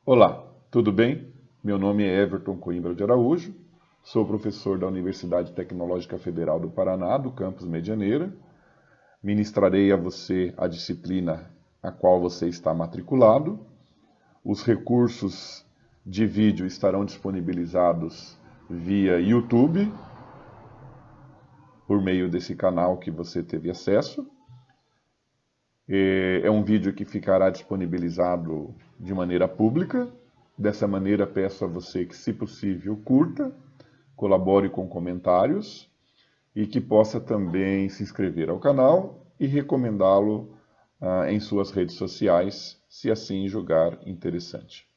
Olá, tudo bem? Meu nome é Everton Coimbra de Araújo, sou professor da Universidade Tecnológica Federal do Paraná, do campus Medianeira. Ministrarei a você a disciplina a qual você está matriculado. Os recursos de vídeo estarão disponibilizados via YouTube, por meio desse canal que você teve acesso. É um vídeo que ficará disponibilizado de maneira pública. Dessa maneira, peço a você que, se possível, curta, colabore com comentários e que possa também se inscrever ao canal e recomendá-lo em suas redes sociais, se assim julgar interessante.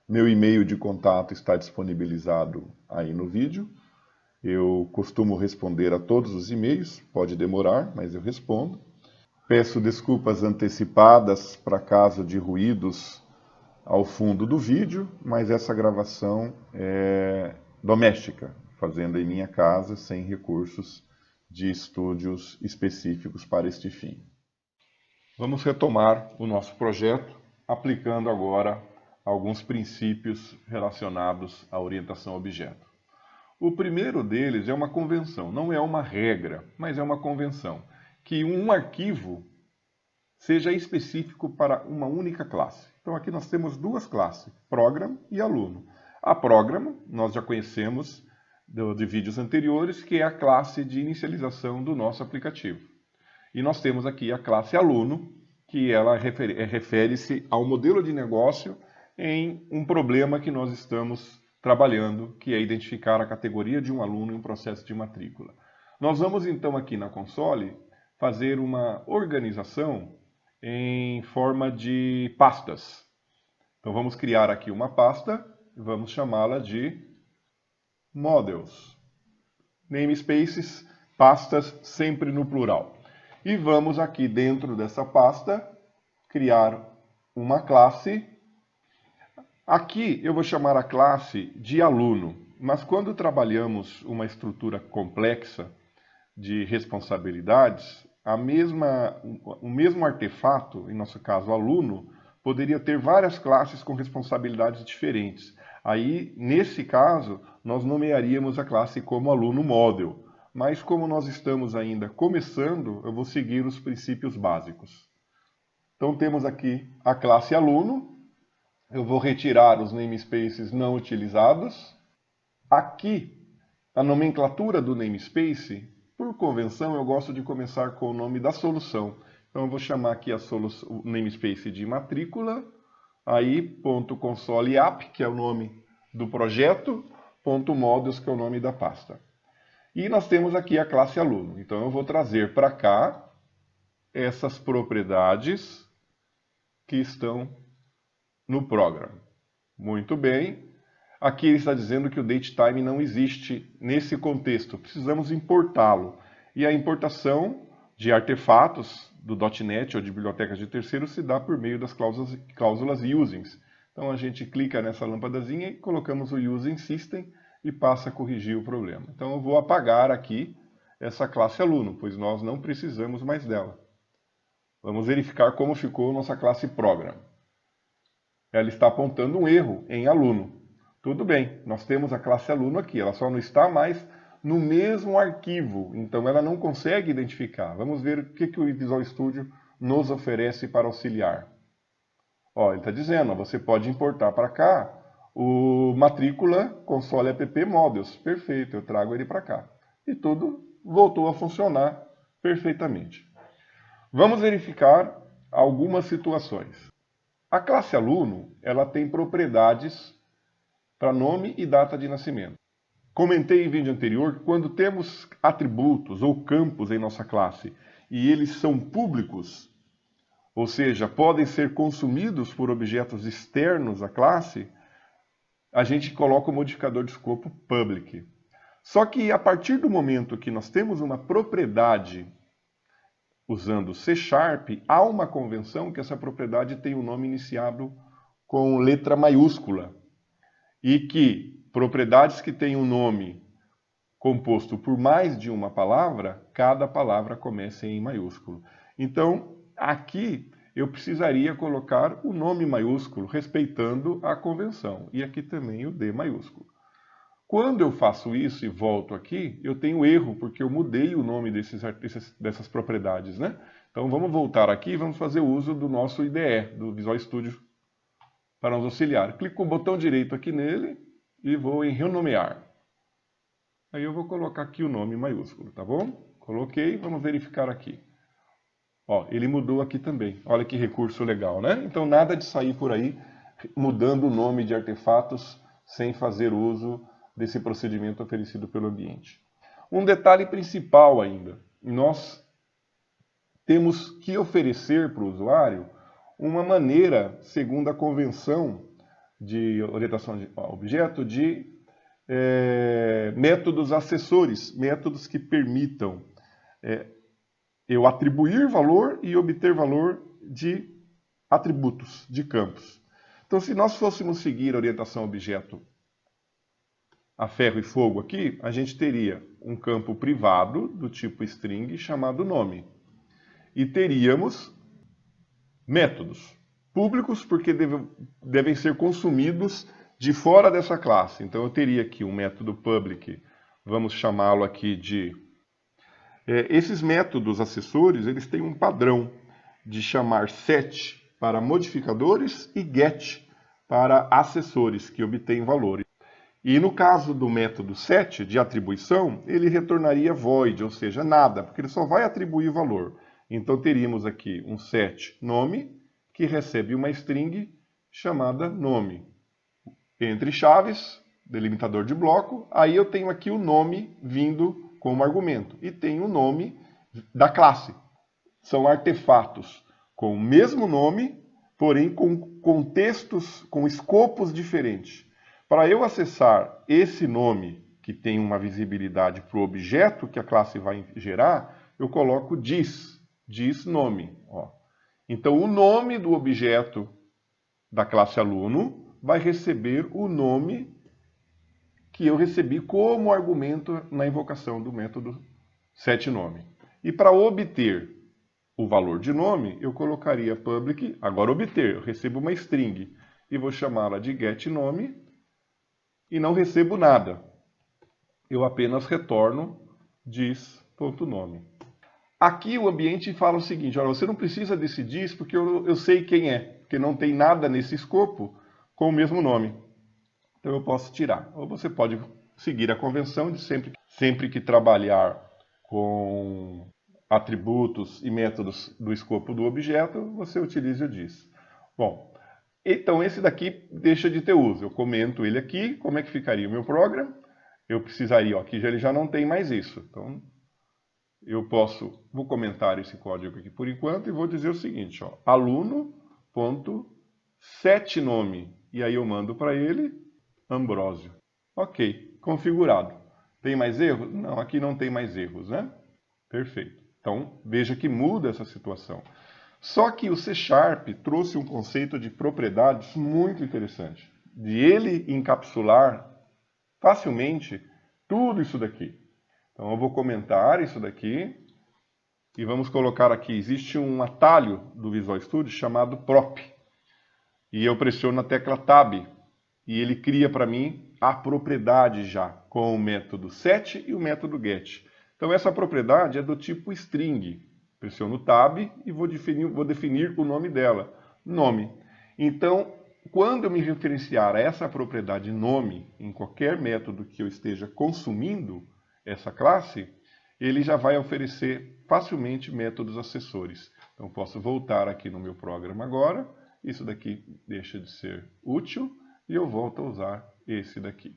Meu e-mail de contato está disponibilizado aí no vídeo. Eu costumo responder a todos os e-mails, pode demorar, mas eu respondo. Peço desculpas antecipadas para caso de ruídos ao fundo do vídeo, mas essa gravação é doméstica, fazendo em minha casa, sem recursos de estúdios específicos para este fim. Vamos retomar o nosso projeto, aplicando agora alguns princípios relacionados à orientação a objeto. O primeiro deles é uma convenção, não é uma regra, mas é uma convenção, que um arquivo seja específico para uma única classe. Então aqui nós temos duas classes, Program e Aluno. A Program, nós já conhecemos de vídeos anteriores, que é a classe de inicialização do nosso aplicativo. E nós temos aqui a classe Aluno, que ela refere-se ao modelo de negócio em um problema que nós estamos trabalhando, que é identificar a categoria de um aluno em um processo de matrícula. Nós vamos então aqui na console fazer uma organização em forma de pastas. Então vamos criar aqui uma pasta e vamos chamá-la de Models. Namespaces, pastas sempre no plural. E vamos aqui dentro dessa pasta criar uma classe. Aqui eu vou chamar a classe de aluno, mas quando trabalhamos uma estrutura complexa de responsabilidades, o mesmo artefato, em nosso caso aluno, poderia ter várias classes com responsabilidades diferentes. Aí, nesse caso, nós nomearíamos a classe como aluno model. Mas como nós estamos ainda começando, eu vou seguir os princípios básicos. Então temos aqui a classe aluno. Eu vou retirar os namespaces não utilizados. Aqui, a nomenclatura do namespace, por convenção, eu gosto de começar com o nome da solução. Então eu vou chamar aqui o namespace de matrícula, aí .consoleapp, que é o nome do projeto, .modules, que é o nome da pasta. E nós temos aqui a classe aluno. Então eu vou trazer para cá essas propriedades que estão no program. Muito bem. Aqui ele está dizendo que o datetime não existe nesse contexto. Precisamos importá-lo. E a importação de artefatos do .NET ou de bibliotecas de terceiro se dá por meio das cláusulas usings. Então a gente clica nessa lâmpadazinha e colocamos o using system e passa a corrigir o problema. Então eu vou apagar aqui essa classe aluno, pois nós não precisamos mais dela. Vamos verificar como ficou nossa classe program. Ela está apontando um erro em aluno. Tudo bem, nós temos a classe aluno aqui, ela só não está mais no mesmo arquivo, então ela não consegue identificar. Vamos ver o que o Visual Studio nos oferece para auxiliar. Ó, ele está dizendo, você pode importar para cá o matrícula console app models. Perfeito, eu trago ele para cá. E tudo voltou a funcionar perfeitamente. Vamos verificar algumas situações. A classe aluno, ela tem propriedades para nome e data de nascimento. Comentei em vídeo anterior que quando temos atributos ou campos em nossa classe e eles são públicos, ou seja, podem ser consumidos por objetos externos à classe, a gente coloca o modificador de escopo public. Só que a partir do momento que nós temos uma propriedade usando C#, há uma convenção que essa propriedade tem o nome iniciado com letra maiúscula. E que propriedades que têm um nome composto por mais de uma palavra, cada palavra comece em maiúsculo. Então, aqui eu precisaria colocar o nome maiúsculo, respeitando a convenção. E aqui também o D maiúsculo. Quando eu faço isso e volto aqui, eu tenho erro, porque eu mudei o nome dessas propriedades, né? Então vamos voltar aqui e vamos fazer uso do nosso IDE, do Visual Studio, para nos auxiliar. Clico com o botão direito aqui nele e vou em renomear. Aí eu vou colocar aqui o nome maiúsculo, tá bom? Coloquei, vamos verificar aqui. Ó, ele mudou aqui também. Olha que recurso legal, né? Então nada de sair por aí mudando o nome de artefatos sem fazer uso desse procedimento oferecido pelo ambiente. Um detalhe principal ainda, nós temos que oferecer para o usuário uma maneira, segundo a convenção de orientação a objeto, de métodos acessores, métodos que permitam eu atribuir valor e obter valor de atributos, de campos. Então, se nós fôssemos seguir a orientação a objeto a ferro e fogo aqui, a gente teria um campo privado do tipo string chamado nome. E teríamos métodos públicos, porque devem ser consumidos de fora dessa classe. Então eu teria aqui um método public, vamos chamá-lo aqui de... esses métodos acessórios, eles têm um padrão de chamar set para modificadores e get para acessores que obtêm valor. E no caso do método set de atribuição, ele retornaria void, ou seja, nada, porque ele só vai atribuir valor. Então teríamos aqui um set nome, que recebe uma string chamada nome. Entre chaves, delimitador de bloco, aí eu tenho aqui o nome vindo como argumento. E tenho o nome da classe. São artefatos com o mesmo nome, porém com contextos, com escopos diferentes. Para eu acessar esse nome, que tem uma visibilidade para o objeto que a classe vai gerar, eu coloco diz nome. Ó. Então, o nome do objeto da classe aluno vai receber o nome que eu recebi como argumento na invocação do método setNome. E para obter o valor de nome, eu colocaria public, agora obter, eu recebo uma string, e vou chamá-la de getNome, e não recebo nada. Eu apenas retorno diz.nome. Aqui o ambiente fala o seguinte, olha, você não precisa desse diz porque eu sei quem é, porque não tem nada nesse escopo com o mesmo nome. Então eu posso tirar. Ou você pode seguir a convenção de sempre que trabalhar com atributos e métodos do escopo do objeto, você utilize o diz. Bom, então esse daqui deixa de ter uso. Eu comento ele aqui, como é que ficaria o meu programa? Eu precisaria, ó, aqui ele já não tem mais isso. Então vou comentar esse código aqui por enquanto e vou dizer o seguinte, ó, aluno.setNome. E aí eu mando para ele Ambrósio. Ok, configurado. Tem mais erros? Não, aqui não tem mais erros, né? Perfeito. Então, veja que muda essa situação. Só que o C# trouxe um conceito de propriedades muito interessante. De ele encapsular facilmente tudo isso daqui. Então eu vou comentar isso daqui e vamos colocar aqui, existe um atalho do Visual Studio chamado prop. E eu pressiono a tecla Tab e ele cria para mim a propriedade já, com o método set e o método get. Então essa propriedade é do tipo string. Pressiono Tab e vou definir o nome dela, nome. Então, quando eu me referenciar a essa propriedade nome em qualquer método que eu esteja consumindo essa classe, ele já vai oferecer facilmente métodos acessores. Então, posso voltar aqui no meu programa agora, isso daqui deixa de ser útil e eu volto a usar esse daqui.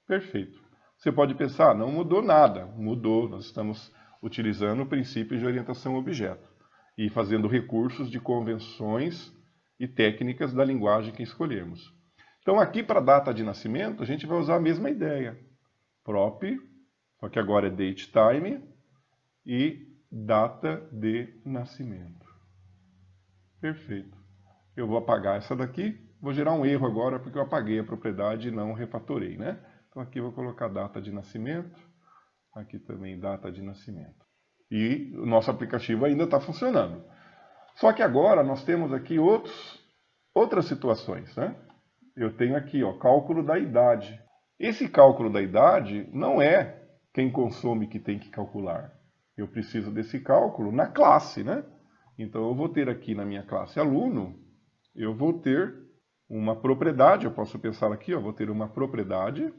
Perfeito. Você pode pensar, não mudou nada. Mudou, nós estamos utilizando o princípio de orientação a objeto e fazendo recursos de convenções e técnicas da linguagem que escolhemos. Então, aqui para data de nascimento, a gente vai usar a mesma ideia. Prop, só que agora é datetime e data de nascimento. Perfeito. Eu vou apagar essa daqui, vou gerar um erro agora porque eu apaguei a propriedade e não refatorei, né? Então aqui eu vou colocar data de nascimento, aqui também data de nascimento. E o nosso aplicativo ainda está funcionando. Só que agora nós temos aqui outras situações, né? Eu tenho aqui, ó, cálculo da idade. Esse cálculo da idade não é quem consome que tem que calcular. Eu preciso desse cálculo na classe, né? Então eu vou ter aqui na minha classe aluno, eu vou ter uma propriedade, eu posso pensar aqui, ó, vou ter uma propriedade,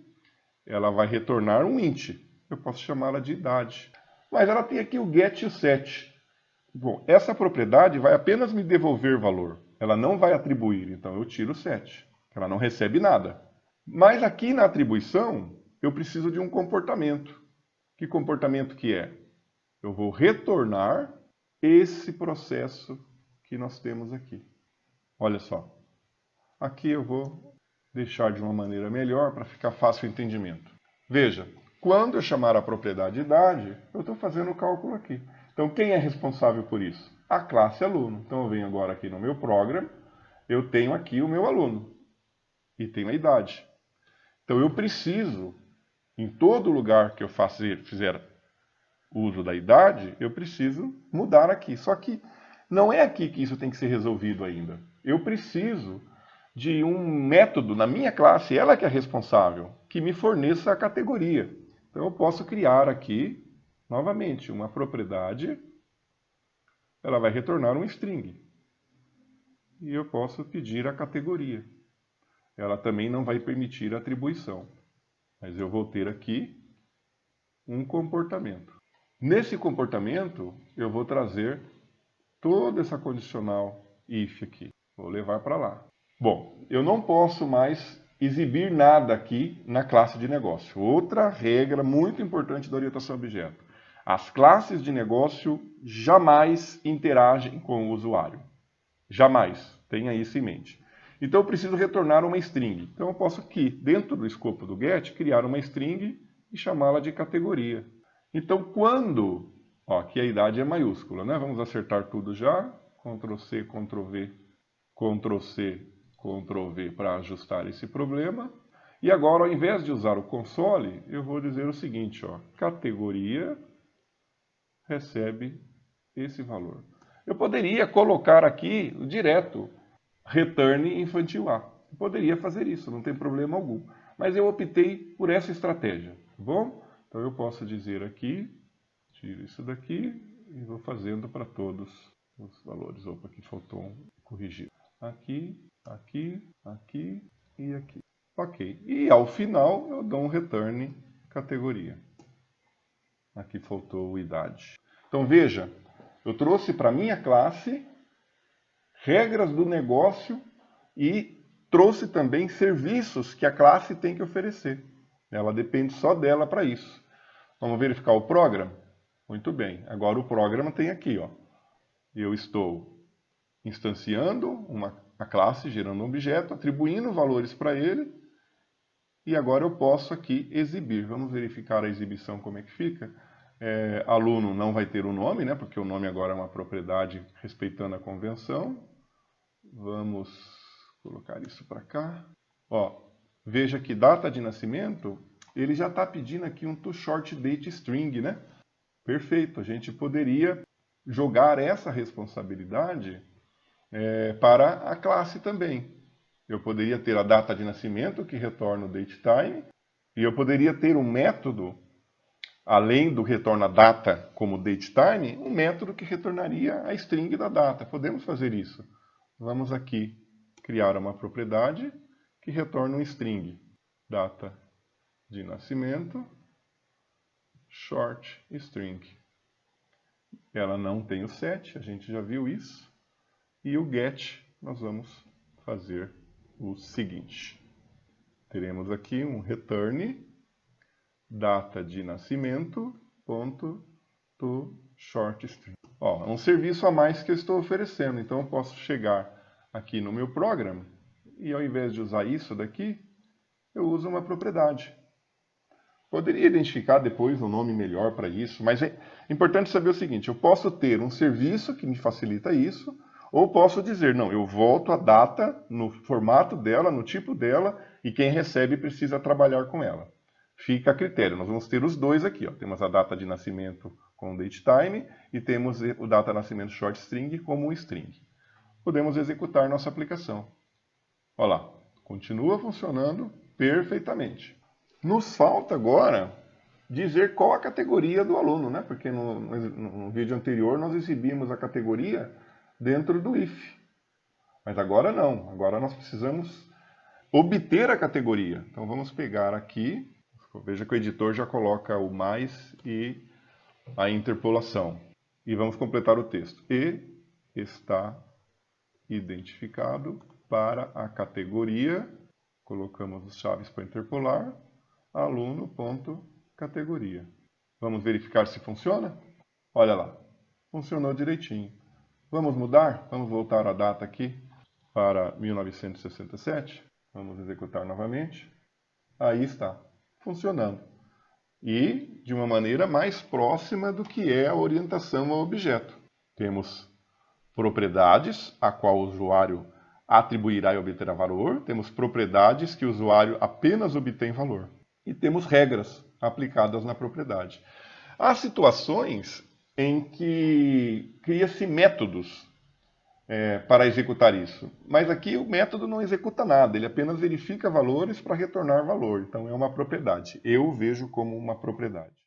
ela vai retornar um int. Eu posso chamá-la de idade. Mas ela tem aqui o get e o set. Bom, essa propriedade vai apenas me devolver valor. Ela não vai atribuir, então eu tiro o set. Ela não recebe nada. Mas aqui na atribuição, eu preciso de um comportamento. Que comportamento que é? Eu vou retornar esse processo que nós temos aqui. Olha só. Aqui eu vou deixar de uma maneira melhor para ficar fácil o entendimento. Veja, quando eu chamar a propriedade idade, eu estou fazendo o cálculo aqui. Então, quem é responsável por isso? A classe aluno. Então, eu venho agora aqui no meu programa, eu tenho aqui o meu aluno e tenho a idade. Então, eu preciso, em todo lugar que eu fizer uso da idade, eu preciso mudar aqui. Só que não é aqui que isso tem que ser resolvido ainda. Eu preciso de um método na minha classe, ela que é responsável, que me forneça a categoria. Então, eu posso criar aqui, novamente, uma propriedade, ela vai retornar um string. E eu posso pedir a categoria. Ela também não vai permitir atribuição. Mas eu vou ter aqui um comportamento. Nesse comportamento, eu vou trazer toda essa condicional if aqui. Vou levar para lá. Bom, eu não posso mais exibir nada aqui na classe de negócio. Outra regra muito importante da orientação a objeto. As classes de negócio jamais interagem com o usuário. Jamais. Tenha isso em mente. Então eu preciso retornar uma string. Então eu posso aqui, dentro do escopo do get, criar uma string e chamá-la de categoria. Então quando... Ó, aqui a idade é maiúscula, né? Vamos acertar tudo já. Ctrl+C, Ctrl+V, Ctrl+C, Ctrl+V para ajustar esse problema. E agora, ao invés de usar o console, eu vou dizer o seguinte, ó, categoria recebe esse valor. Eu poderia colocar aqui direto return infantil A. Eu poderia fazer isso, não tem problema algum. Mas eu optei por essa estratégia, tá bom? Então eu posso dizer aqui, tiro isso daqui e vou fazendo para todos os valores. Opa, aqui faltou um corrigir. Aqui, aqui, aqui e aqui. Ok. E ao final eu dou um return categoria. Aqui faltou idade. Então veja, eu trouxe para a minha classe regras do negócio e trouxe também serviços que a classe tem que oferecer. Ela depende só dela para isso. Vamos verificar o programa? Muito bem. Agora o programa tem aqui, ó. Eu estou instanciando a classe, gerando um objeto, atribuindo valores para ele. E agora eu posso aqui exibir. Vamos verificar a exibição como é que fica. Aluno não vai ter o nome, né? Porque o nome agora é uma propriedade respeitando a convenção. Vamos colocar isso para cá. Ó, veja que data de nascimento, ele já está pedindo aqui um toShortDateString, né? Perfeito, a gente poderia jogar essa responsabilidade para a classe também. Eu poderia ter a data de nascimento, que retorna o datetime, e eu poderia ter um método, além do retorna data como datetime, um método que retornaria a string da data. Podemos fazer isso. Vamos aqui criar uma propriedade que retorna um string. Data de nascimento, short string. Ela não tem o set, a gente já viu isso. E o get, nós vamos fazer o seguinte. Teremos aqui um return data de nascimento ponto to short string. Ó, é um serviço a mais que eu estou oferecendo. Então eu posso chegar aqui no meu programa e ao invés de usar isso daqui, eu uso uma propriedade. Poderia identificar depois um nome melhor para isso, mas é importante saber o seguinte, eu posso ter um serviço que me facilita isso, ou posso dizer, não, eu volto a data no formato dela, no tipo dela, e quem recebe precisa trabalhar com ela. Fica a critério, nós vamos ter os dois aqui, ó. Temos a data de nascimento com datetime e temos o data nascimento short string como um string. Podemos executar nossa aplicação. Olha lá, continua funcionando perfeitamente. Nos falta agora dizer qual a categoria do aluno, né? Porque no vídeo anterior nós exibimos a categoria dentro do if. Mas agora não, agora nós precisamos obter a categoria. Então vamos pegar aqui, veja que o editor já coloca o mais e a interpolação. E vamos completar o texto. E está identificado para a categoria, colocamos os chaves para interpolar, aluno.categoria. Vamos verificar se funciona? Olha lá, funcionou direitinho. Vamos mudar? Vamos voltar a data aqui para 1967. Vamos executar novamente. Aí está, funcionando. E de uma maneira mais próxima do que é a orientação ao objeto. Temos propriedades, a qual o usuário atribuirá e obterá valor. Temos propriedades que o usuário apenas obtém valor. E temos regras aplicadas na propriedade. Há situações em que cria-se métodos para executar isso. Mas aqui o método não executa nada, ele apenas verifica valores para retornar valor. Então é uma propriedade. Eu vejo como uma propriedade.